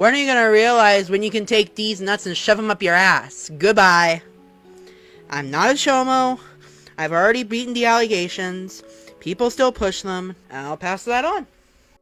When are you gonna realize when you can take these nuts and shove them up your ass? Goodbye. I'm not a chomo. I've already beaten the allegations. People still push them, and I'll pass that on.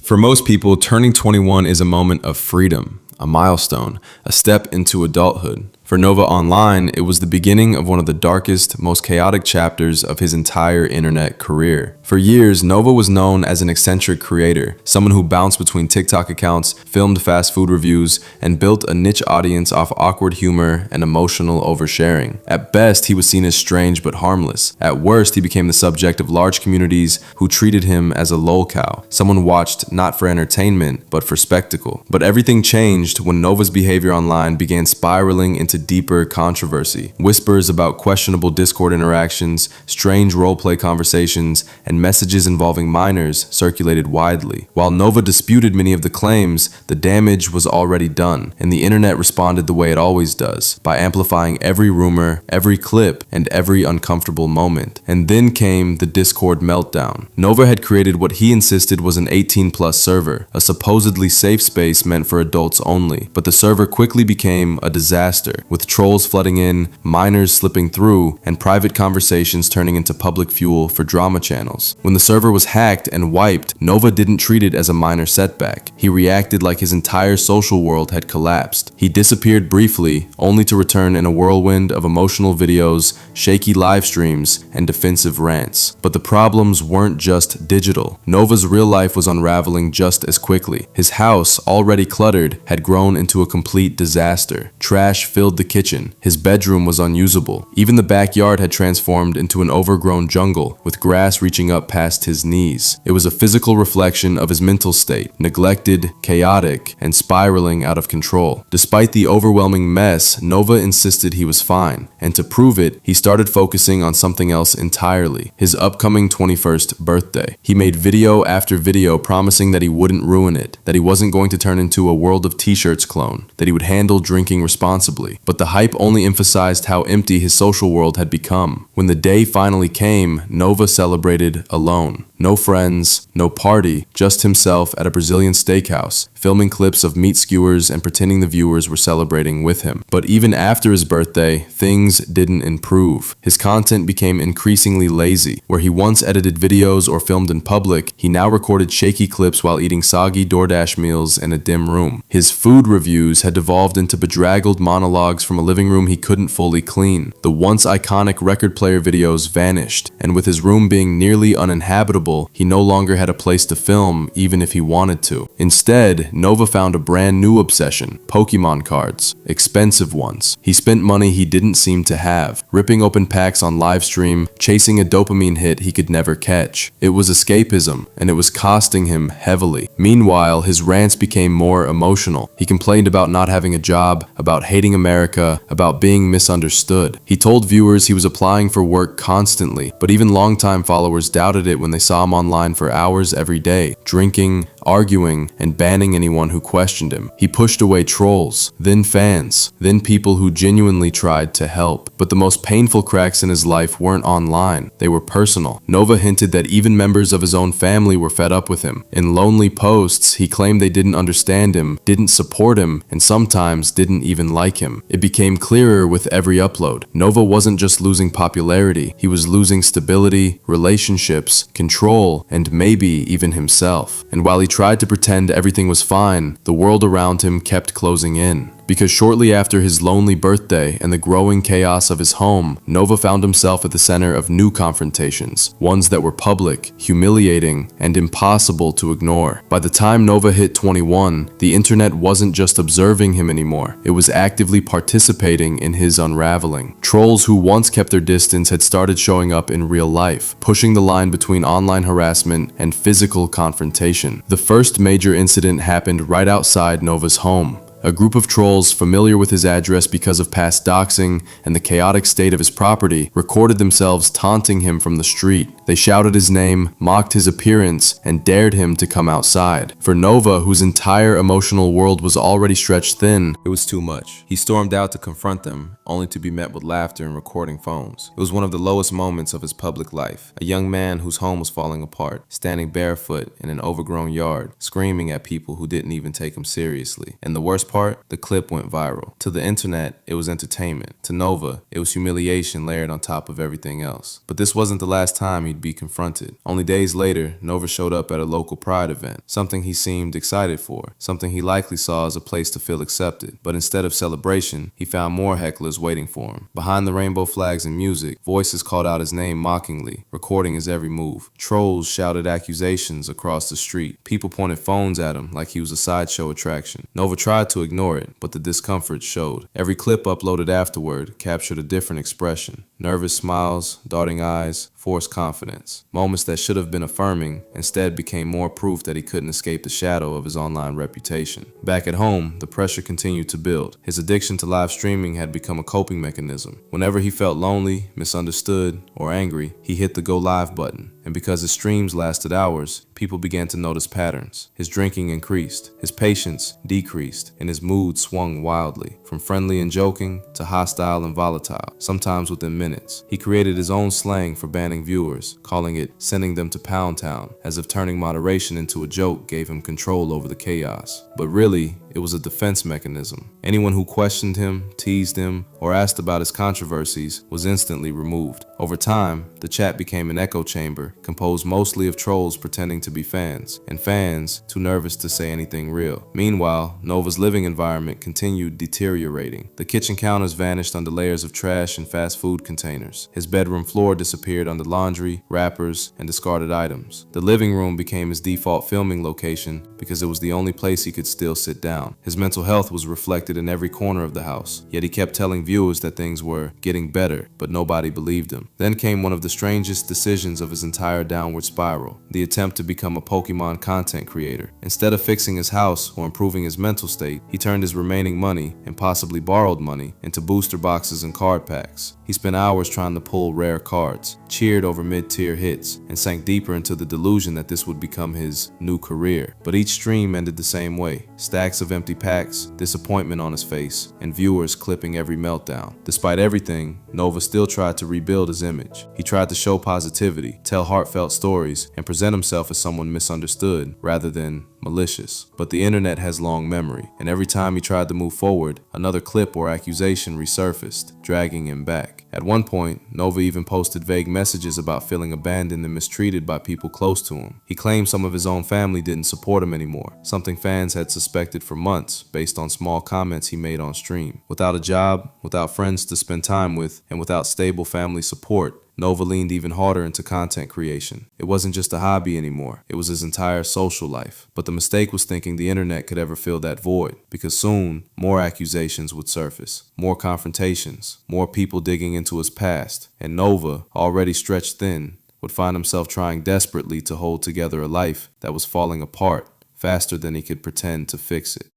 For most people, turning 21 is a moment of freedom, a milestone, a step into adulthood. For Nova Online, it was the beginning of one of the darkest, most chaotic chapters of his entire internet career. For years, Nova was known as an eccentric creator, someone who bounced between TikTok accounts, filmed fast food reviews, and built a niche audience off awkward humor and emotional oversharing. At best, he was seen as strange but harmless. At worst, he became the subject of large communities who treated him as a lolcow, someone watched not for entertainment, but for spectacle. But everything changed when Nova's behavior online began spiraling into deeper controversy. Whispers about questionable Discord interactions, strange roleplay conversations, and messages involving minors circulated widely. While Nova disputed many of the claims, the damage was already done, and the internet responded the way it always does, by amplifying every rumor, every clip, and every uncomfortable moment. And then came the Discord meltdown. Nova had created what he insisted was an 18+ server, a supposedly safe space meant for adults only. But the server quickly became a disaster, with trolls flooding in, minors slipping through, and private conversations turning into public fuel for drama channels. When the server was hacked and wiped, Nova didn't treat it as a minor setback. He reacted like his entire social world had collapsed. He disappeared briefly, only to return in a whirlwind of emotional videos, shaky live streams, and defensive rants. But the problems weren't just digital. Nova's real life was unraveling just as quickly. His house, already cluttered, had grown into a complete disaster. Trash filled the kitchen. His bedroom was unusable. Even the backyard had transformed into an overgrown jungle, with grass reaching up past his knees. It was a physical reflection of his mental state, neglected, chaotic, and spiraling out of control. Despite the overwhelming mess, Nova insisted he was fine, and to prove it, he started focusing on something else entirely: his upcoming 21st birthday. He made video after video promising that he wouldn't ruin it, that he wasn't going to turn into a World of T-shirts clone, that he would handle drinking responsibly. But the hype only emphasized how empty his social world had become. When the day finally came, Nova celebrated alone. No friends, no party, just himself at a Brazilian steakhouse, filming clips of meat skewers and pretending the viewers were celebrating with him. But even after his birthday, things didn't improve. His content became increasingly lazy. Where he once edited videos or filmed in public, he now recorded shaky clips while eating soggy DoorDash meals in a dim room. His food reviews had devolved into bedraggled monologues from a living room he couldn't fully clean. The once iconic record player videos vanished, and with his room being nearly uninhabitable, he no longer had a place to film, even if he wanted to. Instead, Nova found a brand new obsession: Pokemon cards. Expensive ones. He spent money he didn't seem to have, ripping open packs on livestream, chasing a dopamine hit he could never catch. It was escapism, and it was costing him heavily. Meanwhile, his rants became more emotional. He complained about not having a job, about hating America, about being misunderstood. He told viewers he was applying for work constantly, but even longtime followers doubted it when they saw him online for hours every day, drinking, arguing, and banning anyone who questioned him. He pushed away trolls, then fans, then people who genuinely tried to help. But the most painful cracks in his life weren't online, they were personal. Nova hinted that even members of his own family were fed up with him. In lonely posts, he claimed they didn't understand him, didn't support him, and sometimes didn't even like him. It became clearer with every upload. Nova wasn't just losing popularity, he was losing stability, relationships, control, and maybe even himself. And while he tried to pretend everything was fine, the world around him kept closing in. Because shortly after his lonely birthday and the growing chaos of his home, Nova found himself at the center of new confrontations, ones that were public, humiliating, and impossible to ignore. By the time Nova hit 21, the internet wasn't just observing him anymore, it was actively participating in his unraveling. Trolls who once kept their distance had started showing up in real life, pushing the line between online harassment and physical confrontation. The first major incident happened right outside Nova's home. A group of trolls familiar with his address because of past doxing and the chaotic state of his property recorded themselves taunting him from the street. They shouted his name, mocked his appearance, and dared him to come outside. For Nova, whose entire emotional world was already stretched thin, it was too much. He stormed out to confront them, only to be met with laughter and recording phones. It was one of the lowest moments of his public life. A young man whose home was falling apart, standing barefoot in an overgrown yard, screaming at people who didn't even take him seriously. And the worst part, the clip went viral. To the internet, it was entertainment. To Nova, it was humiliation layered on top of everything else. But this wasn't the last time he'd be confronted. Only days later, Nova showed up at a local pride event, something he seemed excited for, something he likely saw as a place to feel accepted. But instead of celebration, he found more hecklers waiting for him. Behind the rainbow flags and music, voices called out his name mockingly, recording his every move. Trolls shouted accusations across the street. People pointed phones at him like he was a sideshow attraction. Nova tried to ignore it, but the discomfort showed. Every clip uploaded afterward captured a different expression. Nervous smiles, darting eyes, forced confidence. Moments that should have been affirming instead became more proof that he couldn't escape the shadow of his online reputation. Back at home, the pressure continued to build. His addiction to live streaming had become a coping mechanism. Whenever he felt lonely, misunderstood, or angry, he hit the go live button. And because his streams lasted hours, people began to notice patterns. His drinking increased, his patience decreased, and his mood swung wildly, from friendly and joking to hostile and volatile, sometimes within minutes. He created his own slang for banning viewers, calling it sending them to Pound Town, as if turning moderation into a joke gave him control over the chaos. But really, it was a defense mechanism. Anyone who questioned him, teased him, or asked about his controversies was instantly removed. Over time, the chat became an echo chamber, composed mostly of trolls pretending to be fans, and fans too nervous to say anything real. Meanwhile, Nova's living environment continued deteriorating. The kitchen counters vanished under layers of trash and fast food containers. His bedroom floor disappeared under laundry, wrappers, and discarded items. The living room became his default filming location because it was the only place he could still sit down. His mental health was reflected in every corner of the house, yet he kept telling viewers that things were getting better, but nobody believed him. Then came one of the strangest decisions of his entire downward spiral, the attempt to become a Pokemon content creator. Instead of fixing his house or improving his mental state, he turned his remaining money, and possibly borrowed money, into booster boxes and card packs. He spent hours trying to pull rare cards, cheered over mid-tier hits, and sank deeper into the delusion that this would become his new career. But each stream ended the same way. Stacks of empty packs, disappointment on his face, and viewers clipping every meltdown. Despite everything, Nova still tried to rebuild his image. He tried to show positivity, tell heartfelt stories, and present himself as someone misunderstood rather than malicious. But the internet has long memory, and every time he tried to move forward, another clip or accusation resurfaced, dragging him back. At one point, Nova even posted vague messages about feeling abandoned and mistreated by people close to him. He claimed some of his own family didn't support him anymore, something fans had suspected for months based on small comments he made on stream. Without a job, without friends to spend time with, and without stable family support, Nova leaned even harder into content creation. It wasn't just a hobby anymore, it was his entire social life. But the mistake was thinking the internet could ever fill that void, because soon, more accusations would surface, more confrontations, more people digging into his past, and Nova, already stretched thin, would find himself trying desperately to hold together a life that was falling apart faster than he could pretend to fix it.